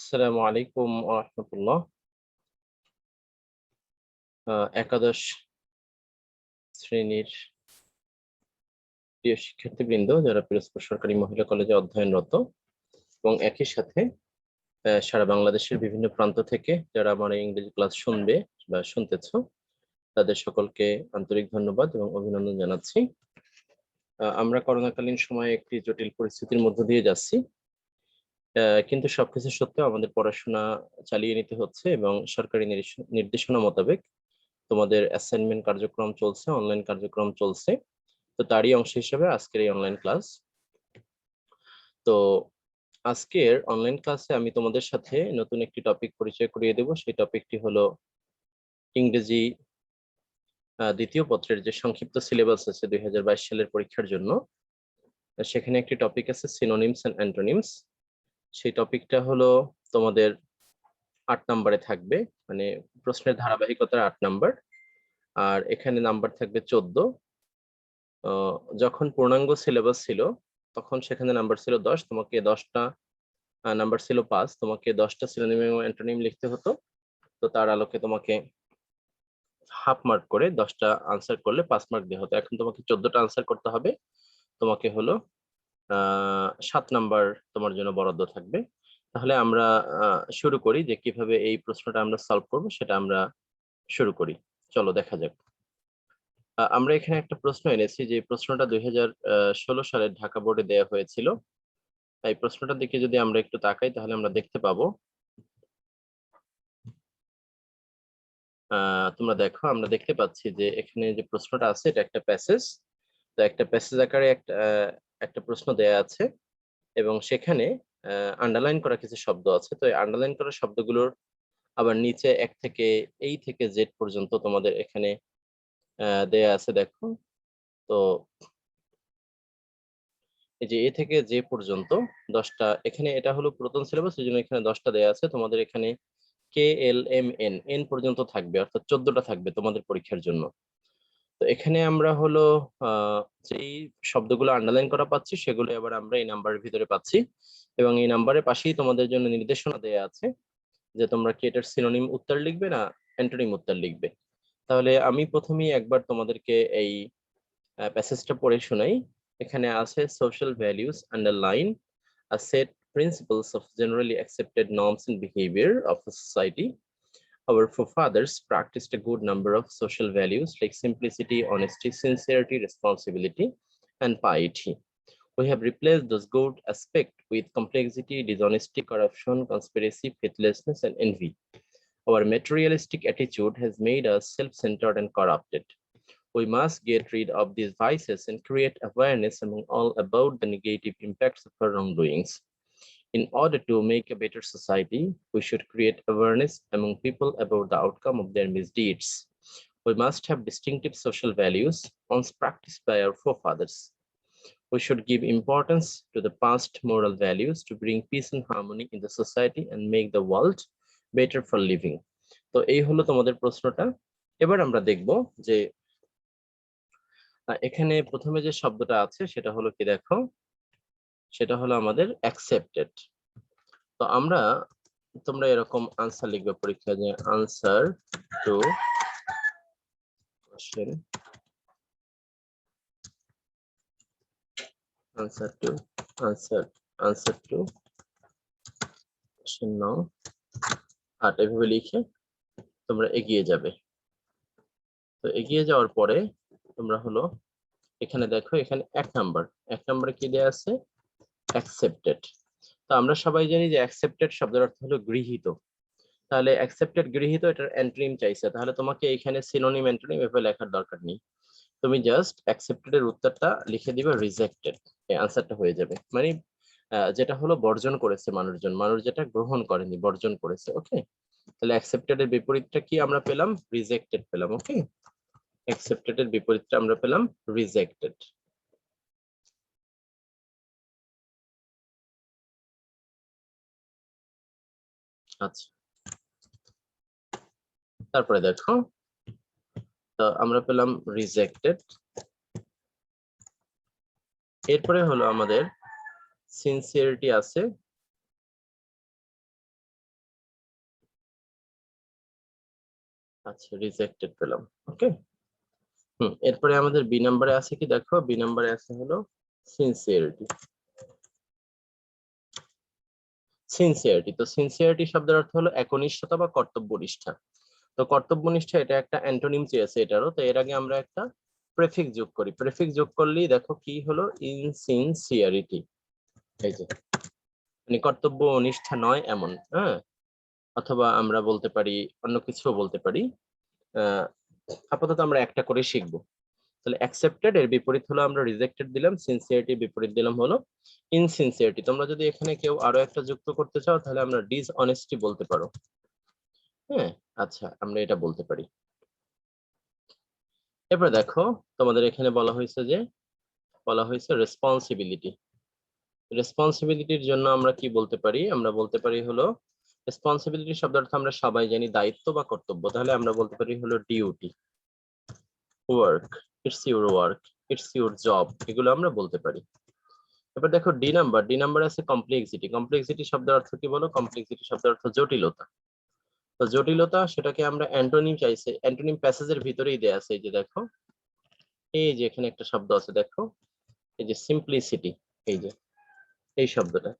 আসসালামু আলাইকুম ওয়া রাহমাতুল্লাহ। একাদশ শ্রেণীর প্রিয় শিক্ষার্থীবৃন্দ, যারা পিরোজপুর সরকারি মহিলা কলেজে অধ্যয়নরত এবং একই সাথে সারা বাংলাদেশের বিভিন্ন প্রান্ত থেকে যারা আমার এই ইংরেজি ক্লাস শুনবে বা শুনতেছ, তাদের সকলকে আন্তরিক ধন্যবাদ এবং অভিনন্দন জানাচ্ছি। আমরা করোনাকালীন সময়ে একটি জটিল পরিস্থিতির মধ্য দিয়ে যাচ্ছি, কিন্তু সবকিছু সত্ত্বেও আমাদের পড়াশোনা চালিয়ে নিতে হচ্ছে এবং সরকারি নির্দেশনা মোতাবেক তোমাদের অ্যাসাইনমেন্ট কার্যক্রম চলছে, অনলাইন কার্যক্রম চলছে। তো তারই অংশ হিসেবে আজকের এই অনলাইন ক্লাস। তো আজকের অনলাইন ক্লাসে আমি তোমাদের সাথে নতুন একটি টপিক পরিচয় করিয়ে দেব। সেই টপিকটি হলো ইংরেজি দ্বিতীয় পত্রের যে সংক্ষিপ্ত সিলেবাস আছে 2022 সালের পরীক্ষার জন্য। সেখানে একটি টপিক আছে সিনোনিমস এন্ড অ্যান্টোনিমস। সেই টপিকটা হলো তোমাদের 8 নম্বরে থাকবে, মানে প্রশ্নের ধারাবাহিকতার 8 নাম্বার, আর এখানে নাম্বার থাকবে 14। যখন পূর্ণাঙ্গ সিলেবাস ছিল তখন সেখানে নাম্বার ছিল 10, তোমাকে 10টা নাম্বার ছিল 5, তোমাকে 10টা সিনোনিম এবং অ্যান্টোনিম লিখতে হতো। তো তার আলোকে তোমাকে হাফ মার্ক করে 10টা আনসার করলে 5 মার্ক দেওয়া হতো। এখন তোমাকে 14টা আনসার করতে হবে, তোমাকে হলো 7 নাম্বার তোমার জন্য বরাদ্দ থাকবে। তাহলে আমরা শুরু করি যে কিভাবে এই প্রশ্নটা আমরা সলভ করব, সেটা আমরা শুরু করি। চলো দেখা যাক। আমরা এখানে একটা প্রশ্ন এনেছি, যে প্রশ্নটা 2016 সালের ঢাকা বোর্ডে দেওয়া হয়েছিল। এই প্রশ্নটার দিকে যদি আমরা একটু তাকাই তাহলে আমরা দেখতে পাবো, তোমরা দেখো, আমরা দেখতে পাচ্ছি যে এখানে যে প্রশ্নটা আছে এটা একটা প্যাসেজ। তো একটা প্যাসেজ আকারে একটা প্রশ্ন দেয়া আছে এবং সেখানে আন্ডারলাইন করা কিছু শব্দ আছে। তো এই আন্ডারলাইন করা শব্দগুলোর আবার নিচে এই থেকে জেড পর্যন্ত তোমাদের এখানে দেয়া আছে, দেখো। তো এই যে এ থেকে জে পর্যন্ত 10টা, এখানে এটা হলো পুরাতন সিলেবাস, এই জন্য এখানে 10টা দেয়া আছে। তোমাদের এখানে কে এল এম এন এন পর্যন্ত থাকবে, অর্থাৎ 14টা থাকবে তোমাদের পরীক্ষার জন্য। তো এখানে আমরা হলো যেই শব্দগুলো আন্ডারলাইন করা পাচ্ছি সেগুলো আবার আমরা এই নাম্বারের ভিতরে পাচ্ছি, এবং এই নাম্বারের পাশেই তোমাদের জন্য নির্দেশনা দেয়া আছে যে তোমরা কি এটার সিনোনিম উত্তর লিখবে না অ্যান্টোনিম উত্তর লিখবে। তাহলে আমি প্রথমেই একবার তোমাদেরকে এই প্যাসেজটা পড়ে শোনাই। এখানে আছে social values underline a set principles of generally accepted norms and behavior of a society. Our forefathers practiced a good number of social values like simplicity, honesty, sincerity, responsibility, and piety. We have replaced those good aspects with complexity, dishonesty, corruption, conspiracy, faithlessness, and envy. Our materialistic attitude has made us self-centered and corrupted. We must get rid of these vices and create awareness among all about the negative impacts of our wrongdoings. In order to make a better society, we should create awareness among people about the outcome of their misdeeds. We must have distinctive social values once practiced by our forefathers. We should give importance to the past moral values to bring peace and harmony in the society and make the world better for living. তো এই হলো তোমাদের প্রশ্নটা। এবার আমরা দেখব যে এখানে প্রথমে যে শব্দটা আছে সেটা হলো কি, দেখো, সেটা হলো আমাদের অ্যাকসেপ্টেড। তো তোমরা এরকম আনসার লিখবে পরীক্ষায়, যে answer to question, answer to answer to question নাও, আর এভাবে লিখে তোমরা এগিয়ে যাবে। তো এগিয়ে যাওয়ার পরে তোমরা হলো এখানে দেখো, এখানে এক নাম্বারে কি দেয়া আছে, অ্যাকসেপ্টেড। তো আমরা সবাই জানি যে অ্যাকসেপ্টেড শব্দের অর্থ হলো গৃহীত। তাহলে অ্যাকসেপ্টেড গৃহীত, এটার অ্যান্টোনিম চাইছে, তাহলে তোমাকে এখানে সিনোনিম অ্যান্টোনিম এভাবে লেখার দরকার নেই। তুমি জাস্ট অ্যাকসেপ্টেড এর উত্তরটা লিখে দিবে রিজেক্টেড, এই আনসারটা হয়ে যাবে। মানে যেটা হলো বর্জন করেছে মানুষ যেটা গ্রহণ করেনি, বর্জন করেছে। ওকে, তাহলে অ্যাকসেপ্টেড এর বিপরীতটা কি আমরা পেলাম, রিজেক্টেড পেলাম। ওকে, অ্যাকসেপ্টেড এর বিপরীতটা আমরা পেলাম রিজেক্টেড। আচ্ছা, তারপরে দেখো, তো আমরা পেলাম রিজেক্টেড। এরপরে হলো আমাদের সিনসিয়ারিটি আছে, আচ্ছা, রিজেক্টেড পেলাম। ওকে, এরপরে আমাদের বি নাম্বারে আছে কি দেখো, বি নাম্বারে আছে হলো সিনসিয়ারিটি। সিনসিয়ারিটি, তো সিনসিয়ারিটি শব্দের অর্থ হলো একনিষ্ঠতা বা কর্তব্যনিষ্ঠা। তো কর্তব্যনিষ্ঠা এটা একটা অ্যান্টোনিম চেয়েছে এটারও, তো এর আগে আমরা একটা প্রেফিক্স যোগ করি। প্রেফিক্স যোগ করলেই দেখো কি হলো, ইনসিনসিয়ারিটি। এই যে মানে কর্তব্যনিষ্ঠা নয় এমন, হ্যাঁ। অথবা আমরা বলতে পারি অন্য কিছুও বলতে পারি। আপাতত আমরা একটা করে শিখবো। তাহলে অ্যাকসেপ্টেড এর বিপরীত হলো আমরা রিজেক্টেড দিলাম, সিনসিয়ারিটির বিপরীত দিলাম হলো ইনসিনসিয়ারিটি। তোমরা যদি এখানে কেউ আরো একটা যুক্ত করতে চাও তাহলে আমরা ডিসঅনেস্টি বলতে পারো, হ্যাঁ। আচ্ছা, আমরা এটা বলতে পারি। এবার দেখো তোমাদের এখানে বলা হয়েছে রেসপন্সিবিলিটি। রেসপন্সিবিলিটির জন্য আমরা কি বলতে পারি, আমরা বলতে পারি হলো রেসপন্সিবিলিটি শব্দের অর্থ আমরা সবাই জানি দায়িত্ব বা কর্তব্য, তাহলে আমরা বলতে পারি হলো duty, work, it's your work, it's your job, এগুলো আমরা বলতে পারি। এবার দেখো ডি নাম্বার আছে কমপ্লেক্সিটি। কমপ্লেক্সিটি শব্দের অর্থ কি বলো, কমপ্লেক্সিটি শব্দের অর্থ জটিলতা। তো জটিলতা সেটাকে আমরা অ্যান্টোনিম চাইছে, অ্যান্টোনিম প্যাসেজের ভিতরেই দেয়া আছে। এই যে দেখো, এই যে এখানে একটা শব্দ আছে দেখো, এই যে সিম্পলিসিটি, এই যে এই শব্দটা,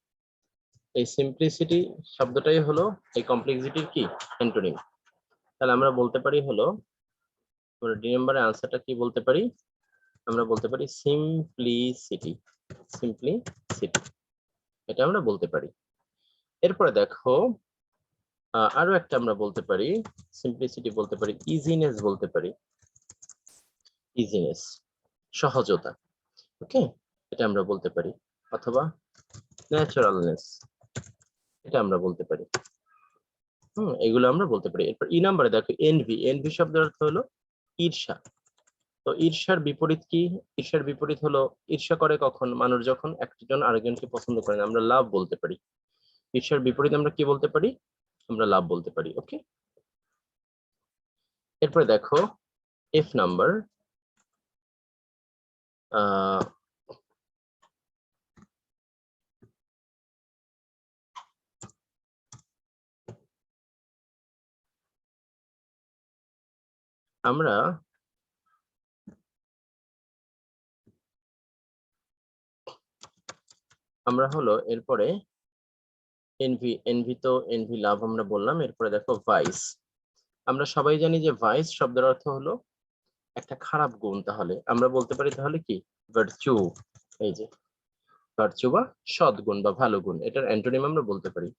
এই সিম্পলিসিটি শব্দটাই হলো এই কমপ্লেক্সিটির কি অ্যান্টোনিম। তাহলে আমরা বলতে পারি হলো, ডি নাম্বারের আনসারটা কি বলতে পারি, আমরা বলতে পারি সিম্পলিসিটি, সিম্পলিসিটি, এটা আমরা বলতে পারি। এরপরে দেখো আরো একটা আমরা বলতে পারি, সিম্পলিসিটি বলতে পারি, ইজিনেস বলতে পারি, ইজিনেস, সহজতা। ওকে, এটা আমরা বলতে পারি। অথবা ন্যাচারালনেস, এটা আমরা বলতে পারি। এগুলো আমরা বলতে পারি। এরপর ই নাম্বারে দেখো এনভি। এনভি শব্দের অর্থ হলো ঈর্ষা। তো ঈর্ষার বিপরীত কি, ঈর্ষার বিপরীত হলো, ঈর্ষা করে কখন, মানুষ যখন একজন আরেকজনকে পছন্দ করে না, আমরা লাভ বলতে পারি। ঈর্ষার বিপরীত আমরা কি বলতে পারি, আমরা লাভ বলতে পারি। ওকে, এরপরে দেখো এফ নাম্বার। আমরা হলো এরপরে এনভি, এনভি তো এনভি লাভ আমরা বললাম। এরপরে দেখো ভাইস। আমরা সবাই জানি যে ভাইস শব্দের অর্থ হলো একটা খারাপ গুণ, তাহলে আমরা বলতে পারি তাহলে কি ভার্চু, এই যে ভার্চু বা সদ্গুণ বা ভালো গুণ, এটার অ্যান্টোনিম আমরা বলতে পারি।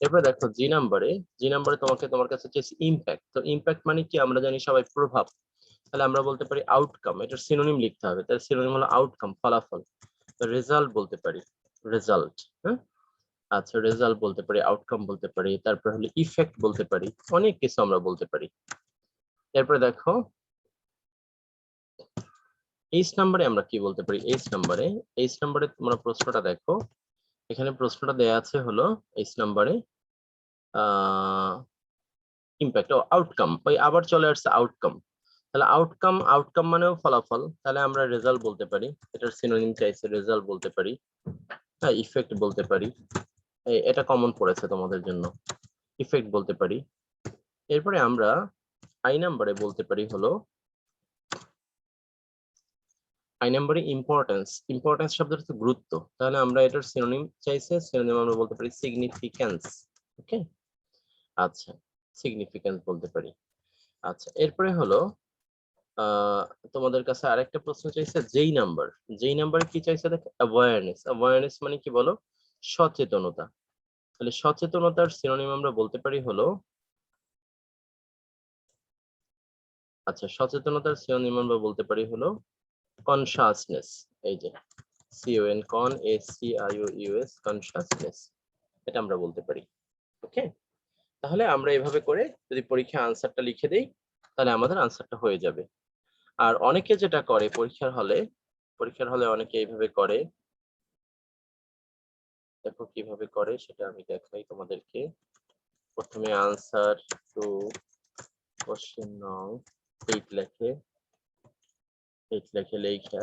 এরপরে দেখো জি নাম্বারে, জি নাম্বারে তোমার কাছে হচ্ছে ইম্প্যাক্ট। তো ইম্প্যাক্ট মানে কি, আমরা জানি সবাই প্রভাব, তাহলে আমরা বলতে পারি আউটকাম, এটার সিনোনিম লিখতে হবে, তার সিনোনিম হলো আউটকাম, ফলাফল। রেজাল্ট বলতে পারি, রেজাল্ট, হ্যাঁ। আচ্ছা, রেজাল্ট বলতে পারি, আউটকাম বলতে পারি, তারপর হলো ইফেক্ট বলতে পারি, অনেক কিছু আমরা বলতে পারি। এরপরে দেখো এইচ নাম্বারে আমরা কি বলতে পারি, এইচ নাম্বারে তোমরা প্রশ্নটা দেখো, এখানে প্রশ্নটা দেয়া আছে হলো এইচ নাম্বারে ইম্প্যাক্ট ও আউটকাম, ওই আবার চলে আসছে আউটকাম। তাহলে আউটকাম, আউটকাম মানেও ফলাফল, তাহলে আমরা রেজাল্ট বলতে পারি, এটার সিনোনিম চাইছে, রেজাল্ট বলতে পারি, হ্যাঁ। ইফেক্ট বলতে পারি, এটা কমন পড়েছে তোমাদের জন্য, ইফেক্ট বলতে পারি। এরপরে আমরা আই নাম্বারে বলতে পারি হলো, আই নাম্বারে ইম্পর্টেন্স। ইম্পর্টেন্স শব্দের অর্থ গুরুত্ব, তাহলে আমরা এটার সিনোনিম চাইছে, সিনোনিম আমরা বলতে পারি সিগনিফিক্যান্স। ওকে, আচ্ছা, সিগনিফিক্যান্স বলতে পারি। আচ্ছা, এরপরে হলো আহ তোমাদের কাছে আরেকটা প্রশ্ন চাইছে যেই নাম্বার, যেই নাম্বারে কি চাইছে দেখো অ্যাওয়ারনেস। অ্যাওয়ারনেস মানে কি বলো, সচেতনতা। তাহলে সচেতনতার সিনোনিম আমরা বলতে পারি হলো, আচ্ছা, সচেতনতার সিনোনিম আমরা বলতে পারি হলো কনসাসনেস, এই যে C O N, con S C I O U S, consciousness, এটা আমরা বলতে পারি। ওকে, তাহলে আমরা এভাবে করে যদি পরীক্ষা আনসারটা লিখে দেই তাহলে আমাদের আনসারটা হয়ে যাবে। আর অনেকে যেটা করে পরীক্ষার হলে অনেকে এইভাবে করে, দেখো কিভাবে করে সেটা আমি দেখাই তোমাদেরকে। প্রথমে আনসার টু কোশ্চেন নং 8 লেখে, 8 লেখে, লেখা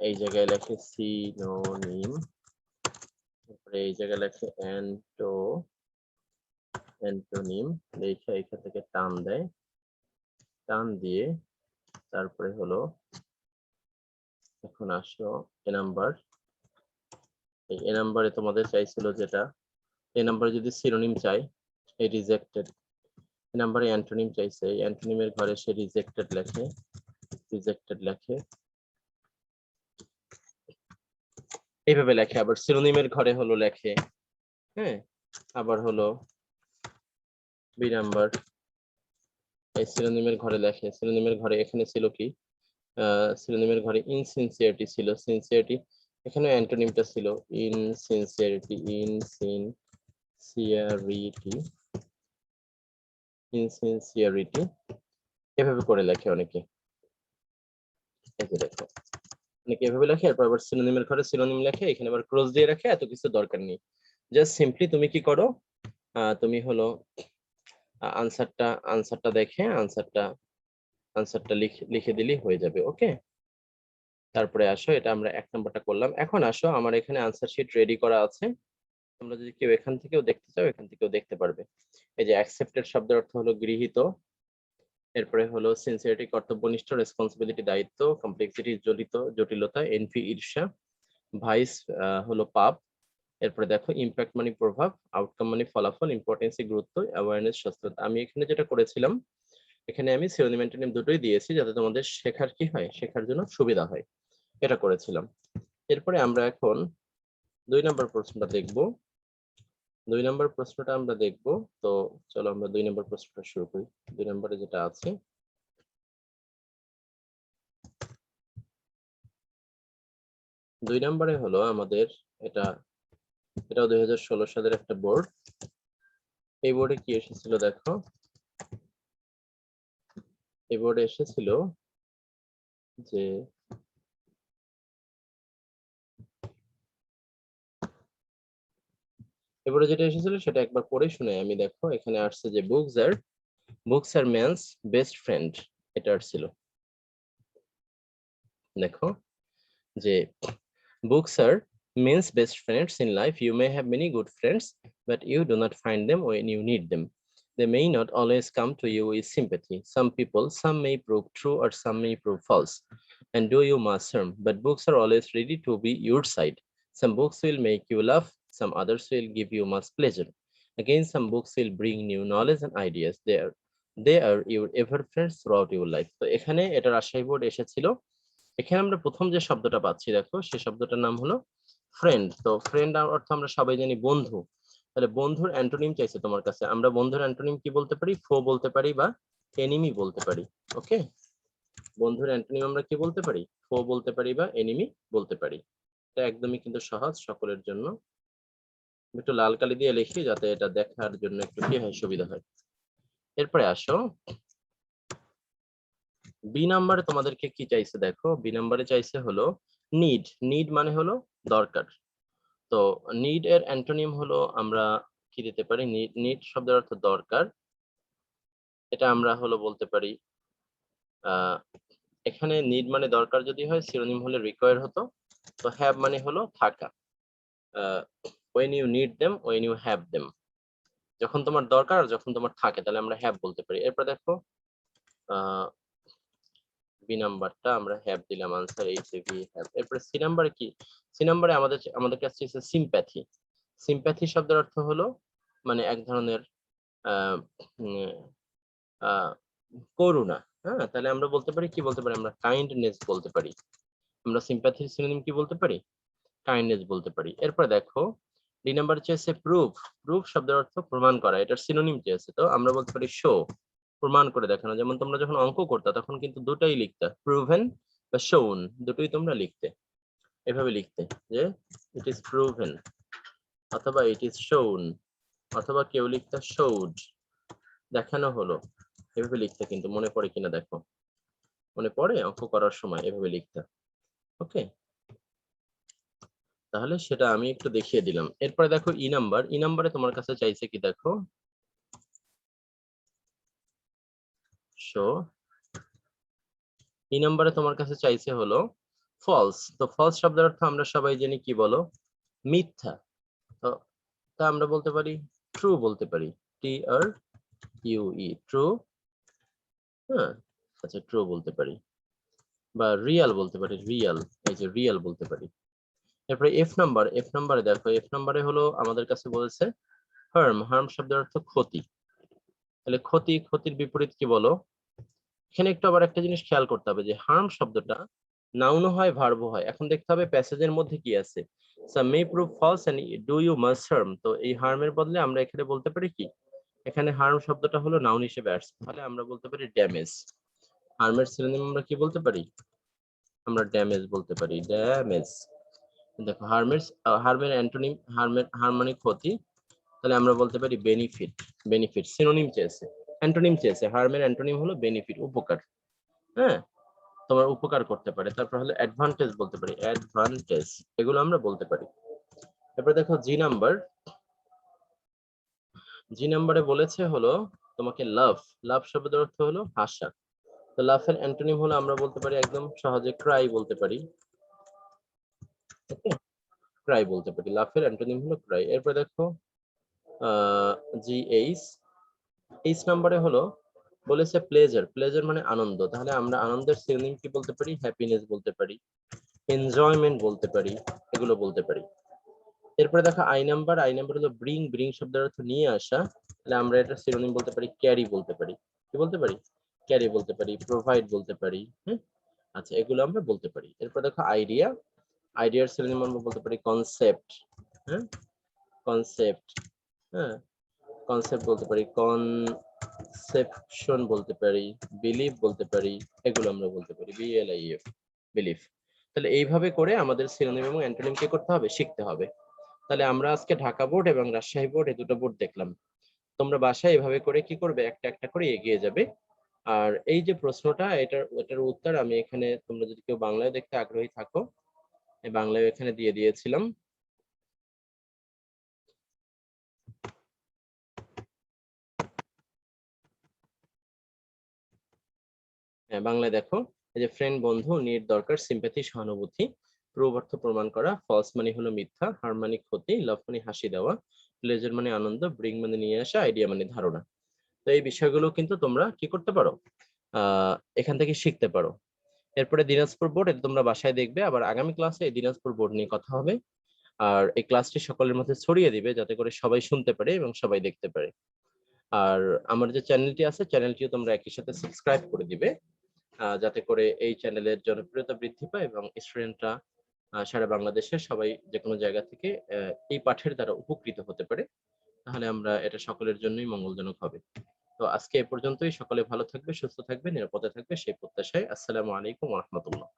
এই জায়গায় লেখে সিনোনিম, তারপরে এই জায়গায় লেখে অ্যান্টোনিম লেখা এখান থেকে টান দেয়, টান দিয়ে তারপরে হলো এখন আসো এ নাম্বার। এ নাম্বারে তোমাদের চাইছিল যেটা, এ নাম্বারে যদি সিনোনিম চাই এই রিজেক্টেড, এ নাম্বারে অ্যান্টোনিম চাইছে, এই অ্যান্টোনিমের ঘরে সে রিজেক্টেড লেখে, রিজেক্টেড লেখে এইভাবে লেখে। আবার সিনোনিমের ঘরে হলো লেখে, হ্যাঁ, আবার হলো বি নাম্বার এই সিনোনিমের ঘরে লেখে। সিনোনিমের ঘরে এখানে ছিল কি, সিনোনিমের ঘরে ইনসিনসিয়ারিটি ছিল, সিনসিয়ারিটি, এখানে অ্যান্টোনিমটা ছিল ইনসিনসিয়ারিটি, ইনসিনসিয়ারিটি, ইনসিনসিয়ারিটি এভাবে করে লেখে অনেকে। এই যে দেখো অনেকে এভাবে লেখে, এরপর আবার সিনোনিমের ঘরে সিনোনিম লেখে, এখানে আবার ক্রস দিয়ে রাখে, এত কিছু দরকার নেই। জাস্ট সিম্পলি তুমি কি করো, তুমি হলো আনসারটা দেখে আনসারটা লিখে দিলেই হয়ে যাবে। ওকে, তারপরে আসো, এটা আমরা 1 নাম্বারটা করলাম। এখন আসো, আমার এখানে আনসার শিট রেডি করা আছে, তোমরা যদি কেউ এখান থেকেও দেখতে চাও এখান থেকেও দেখতে পারবে। এই যে অ্যাকসেপ্টেড শব্দের অর্থ হলো গৃহীত, এরপরে হলো সিনসিয়ারিটি কর্তব্যনিষ্ঠ, রেসপন্সিবিলিটি দায়িত্ব, কমপ্লেক্সিটি জটিলতা, এনভি ঈর্ষা, ভাইস হলো পাপ, এরপরে দেখো ইমপ্যাক্ট মানে প্রভাব, আউটকাম মানে ফলাফল, ইম্পর্টেন্সি গুরুত্ব, অ্যাওয়ারনেস সচেতনতা। আমি এখানে যেটা করেছিলাম, এখানে আমি সিনোনিম অ্যান্টোনিম দুটোই দিয়েছি যাতে তোমাদের শেখার কি হয়, শেখার জন্য সুবিধা হয়, এটা করেছিলাম। এরপরে আমরা এখন 2 নম্বর প্রশ্নটা দেখব। 2 নম্বর প্রশ্নটা আমরা দেখব, তো চলো আমরা 2 নম্বর প্রশ্নটা শুরু করি। 2 নম্বরে যেটা আছে, 2 নম্বরে হলো আমাদের এটাও 2016 সালের একটা বোর্ড। এই বোর্ডে কি এসেছিল দেখো, এই বোর্ডে এসেছিল যে এবারে যেটা এসেছিল সেটা একবার পড়ে শুনে আমি, দেখো এখানে আসছে যে books are man's best friend, এটা আসছিল। দেখো যে books are men's best friends in life. You may have many good friends, but you do not find them when you need them. They may not always come to you with sympathy. Some may prove true or some may prove false and do you much harm, but books are always ready to be your side. Some books will make you laugh, some others will give you much pleasure. Again, some books will bring new knowledge and ideas. They are your ever friends throughout your life. তো এখানে এটা Rajshahi board এসেছিল। এখানে আমরা প্রথম যে শব্দটা পাচ্ছি দেখো, সেই শব্দটার নাম হলো ফ্রেন্ড। তো ফ্রেন্ড অর্থ আমরা সবাই জানি বন্ধু, তাহলে বন্ধুর অ্যান্টোনিম চাইছে তোমার কাছে। আমরা বন্ধুর অ্যান্টোনিম কি বলতে পারি, ফো বলতে পারি বা এনিমি বলতে পারি। ওকে, বন্ধুর অ্যান্টোনিম আমরা কি বলতে পারি, ফো বলতে পারি বা এনিমি বলতে পারি। এটা একদমই কিন্তু সহজ সকলের জন্য। একটু লাল কালি দিয়ে লিখি যাতে এটা দেখার জন্য একটু কি হয়, সুবিধা হয়। এরপরে আসো, বি নাম্বারে তোমাদেরকে কি চাইছে দেখো, বি নাম্বারে চাইছে হলো নিড মানে হলো দরকার। তো নিড এর অ্যান্টোনিম হলো আমরা কি দিতে পারি, নিড শব্দের অর্থ দরকার, এটা আমরা হলো বলতে পারি এখানে নিড মানে দরকার যদি হয়, সিনোনিম হলে রিকোয়ার হতো। তো হ্যাভ মানে হলো থাকা, when you need them, when you have them, যখন তোমার দরকার আর যখন তোমার থাকে, তাহলে আমরা হ্যাভ বলতে পারি। এরপর দেখো বি নাম্বারটা আমরা হ্যাভ দিলাম, আনসার এইচএভি হ্যাভ। এরপরে সি নাম্বারে কি, সি নাম্বারে আমাদের কাছে আছে সিম্প্যাথি। সিম্প্যাথি শব্দের অর্থ হলো মানে এক ধরনের আহ করুণা। হ্যাঁ, তাহলে আমরা বলতে পারি কি বলতে পারি, আমরা কাইন্ডনেস বলতে পারি। আমরা সিম্প্যাথির সিনোনিম কি বলতে পারি, কাইন্ডনেস বলতে পারি। এরপর দেখো ডি নাম্বার চেয়েছে প্রুফ শব্দের অর্থ প্রমাণ করা, এটার সিনোনিম চেয়েছে। তো আমরা বলতে পারি শো, প্রমাণ করে দেখানো। যেমন তোমরা যখন অঙ্ক করতে তখন কিন্তু দুটাই লিখতে, প্রুভেন বা শোন, দুটোই তোমরা লিখতে, এভাবে লিখতে যে ইট ইজ প্রুভেন অথবা ইট ইজ শোন, অথবা কেউ লিখতে শোড, দেখানো হলো, এভাবে লিখতে। কিন্তু মনে পড়ে কিনা দেখো, মনে পড়ে অঙ্ক করার সময় এভাবে লিখতে। ওকে, তাহলে সেটা আমি একটু দেখিয়ে দিলাম। এরপরে দেখো ই নাম্বারে তোমার কাছে চাইছে কি দেখো, শো। ই নাম্বারে তোমার কাছে চাইছে হলো ফলস। তো ফলস শব্দের অর্থ আমরা সবাই জানি কি বলো, মিথ্যা। তো তা আমরা বলতে পারি ট্রু বলতে পারি। TRUE, true. হ্যাঁ, আচ্ছা ট্রু বলতে পারি, বা রিয়াল বলতে পারি, রিয়াল, এই যে রিয়াল বলতে পারি। এরপরে এফ নাম্বারে দেখো, এফ নাম্বারে হলো আমাদের কাছে বলেছে হার্ম। হার্ম শব্দের অর্থ ক্ষতি। তাহলে ক্ষতি, ক্ষতির বিপরীত কি বলো? এখানে একটু আবার একটা জিনিস খেয়াল করতে হবে যে হার্ম শব্দটা নাউনও হয় ভার্বও হয়। এখন দেখতে হবে প্যাসেজের মধ্যে কি আছে। some may prove false and do you must harm, তো এই হার্মের বদলে আমরা এখানে বলতে পারি কি, এখানে হার্ম শব্দটা হলো নাউন হিসেবে আসছে, তাহলে আমরা বলতে পারি ড্যামেজ। হার্মের সিনোনিম আমরা কি বলতে পারি? আমরা ড্যামেজ বলতে পারি, ড্যামেজ। দেখো হার্মের অ্যান্টোনিম, হার্ম মানে ক্ষতি, তাহলে আমরা বলতে পারি বেনিফিট। বেনিফিট সিনোনিম চেয়েছে, অ্যান্টোনিম চেয়েছে, হার্মের অ্যান্টোনিম হলো বেনিফিট, উপকার। হ্যাঁ, তোমার উপকার করতে পারে। তারপর হলো অ্যাডভান্টেজ বলতে পারি, অ্যাডভান্টেজ, এগুলো আমরা বলতে পারি। এরপর দেখো জি নাম্বার, জি নাম্বারে বলেছে হলো তোমাকে লাভ। লাভ শব্দের অর্থ হলো হাসা। তো লাভ এর অ্যান্টোনিম হলো আমরা বলতে পারি একদম সহজে ক্রাই বলতে পারি। ওকে, ক্রাই বলতে পারি, লাভ এর অ্যান্টোনিম হলো ক্রাই। এরপর দেখো জি এইচ, এইচ নাম্বারে হলো বলেছে প্লেজার। প্লেজার মানে আনন্দ, তাহলে আমরা আনন্দের সিনোনিম কি বলতে পারি? হ্যাপিনেস বলতে পারি, এনজয়মেন্ট বলতে পারি, এগুলো বলতে পারি। এরপরে দেখো আই নাম্বার, আই নাম্বার হলো ব্রিং। ব্রিং শব্দের অর্থ নিয়ে আসা, তাহলে আমরা এটা সিনোনিম বলতে পারি ক্যারি বলতে পারি। কি বলতে পারি? ক্যারি বলতে পারি, প্রোভাইড বলতে পারি। হ্যাঁ, আচ্ছা এগুলো আমরা বলতে পারি। এরপর দেখো আইডিয়া, আইডিয়ার সিনোনিম আমরা বলতে পারি কনসেপ্ট। হ্যাঁ, কনসেপ্ট। হ্যাঁ, কনসেপ্ট বলতে পারি, কনসেপশন বলতে পারি, বিলিভ বলতে পারি, এগুলো আমরা বলতে পারি, BLIF, বিলিভ। তাহলে এইভাবে করে আমাদের সিনোনিম এবং অ্যান্টোনিম কি করতে হবে? শিখতে হবে। তাহলে আমরা আজকে ঢাকা বোর্ড এবং রাজশাহী বোর্ড, এই দুটো বোর্ড দেখলাম। তোমরা বাসায় এভাবে করে কি করবে? একটা একটা করে এগিয়ে যাবে। আর এই যে প্রশ্নটা, এটার উত্তর আমি এখানে, তোমরা যদি কেউ বাংলায় দেখতে আগ্রহী থাকো, এই বাংলায় এখানে দিয়ে দিয়েছিলাম। হ্যাঁ, বাংলায় দেখো, এই যে ফ্রেন্ড বন্ধু, নিড দরকার, সিম্প্যাথি সহানুভূতি, প্রুভ অর্থ প্রমাণ করা, ফলস মানে হলো মিথ্যা, হার্ম মানে ক্ষতি, লাভ মানে হাসি দেওয়া, প্লেজার মানে আনন্দ, ব্রিং মানে নিয়ে আসা, আইডিয়া মানে ধারণা। তো এই বিষয়গুলো কিন্তু তোমরা কি করতে পারো? এখান থেকে শিখতে পারো। এরপরে দিনাজপুর বোর্ড, এটা তোমরা বাসায় দেখবে। আবার আগামী ক্লাসে এই দিনাজপুর বোর্ড নিয়ে কথা হবে। আর এই ক্লাসটি সকলের মধ্যে ছড়িয়ে দিবে যাতে করে সবাই শুনতে পারে এবং সবাই দেখতে পারে। আর আমার যে চ্যানেলটি আছে, চ্যানেলটিও তোমরা একই সাথে সাবস্ক্রাইব করে দিবে, যাতে করে এই চ্যানেলের জনপ্রিয়তা বৃদ্ধি পায় এবং স্টুডেন্টরা সারা বাংলাদেশের সবাই যে কোনো জায়গা থেকে এই পাঠের দ্বারা উপকৃত হতে পারে। তাহলে আমরা এটা সকলের জন্যই মঙ্গলজনক হবে। তো আজকে এ পর্যন্তই। সকলে ভালো থাকবে, সুস্থ থাকবে, নিরাপদে থাকবে, সেই প্রত্যাশায়। আসসালামু আলাইকুম ওয়া রাহমাতুল্লাহ।